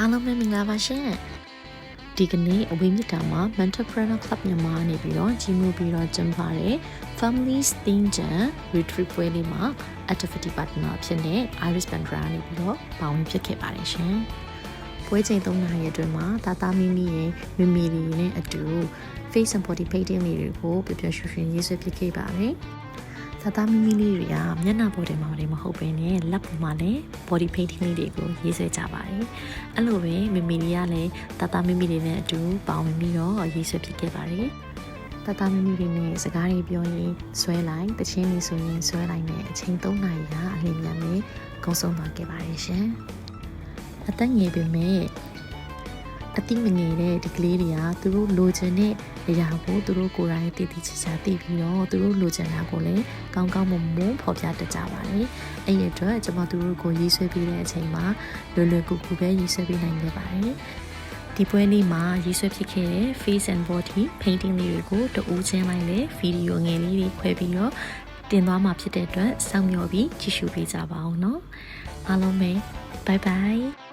အားလုံးပဲမင်္ဂလာပါရှင်ဒီကနေ့အဝေးမြစ်တာမှာ Mentorpreneur Club မြန်မာနေပြီးတော့ကြီးမှုပြီးတော့ကျင်းပတဲ့ Families Theme Jam Retreat ပွဲလေးမှာ Activity Partner အဖြစ်နဲ့ Iris Bandra နေပြီးတော့ပါဝင်ဖြစ်ခဲ့ပါတယ်ရှင်ပွဲချိန်3နာရီအတွင်းမှာတာမီမီရဲ့မမီလီနဲ့အတူ Face and Body Painting တွေကိုပျော်ပျော်ရွှင်ရွှင်ရေးဆွဲဖြစ်ခဲ့ပါတယ်သာမီမီလေးတွေကမျက်နှာပေါ်တွေမှာမဟုတ်ဘဲနဲ့လက်ပေါ်မှာလည်း body painting လေးတွေကိုရေးဆွဲကြပါတယ်။အဲ့လိုပဲမမီလေးကလည်းသာမီမီလေးနဲ့အတူပေါင်းပြီးတော့ရေးဆွဲဖြစ်ခဲ့ပါတယ်။သာမီမီလေးနဲ့စကားတွေပြောရင်ဆွဲလိုက်တချင်းလေးဆိုရင်ဆွဲလိုက်နဲ့အချိန်3နာရီကအလင်းမြန်နဲ့ကုန်းဆုံးသွားခဲ့ပါတယ်ရှင်။အသက်ငယ်ပေမဲ့အတိမငယ်တဲ့ဒီကလေးတွေကသူတို့လိုချင်တဲ့အရာကိုသူတို့ကိုယ်တိုင်တည်တည်ချာချာသိပြီးတော့သူတို့လိုချင်တာကိုလည်းကောင်းကောင်းမွန်မွန်ဖော်ပြတတ်ကြပါတယ်။အဲ့ဒီအတွက်ကျွန်မတို့ကိုရေးဆွဲပေးတဲ့အချိန်မှာလွယ်လွယ်ကူကူပဲရေးဆွဲပေးနိုင်ခဲ့ပါတယ်။ဒီပွဲလေးမှာရေးဆွဲဖြစ်ခဲ့တဲ့ face and body painting လေးတွေကိုတဦးချင်းလိုက်လေဗီဒီယိုငယ်လေးတွေခွဲပြီးတော့တင်သွားမှာဖြစ်တဲ့အတွက်စောင့်မျှော်ပြီးကြည့်ရှုပေးကြပါအောင်နော်။အားလုံးပဲ bye bye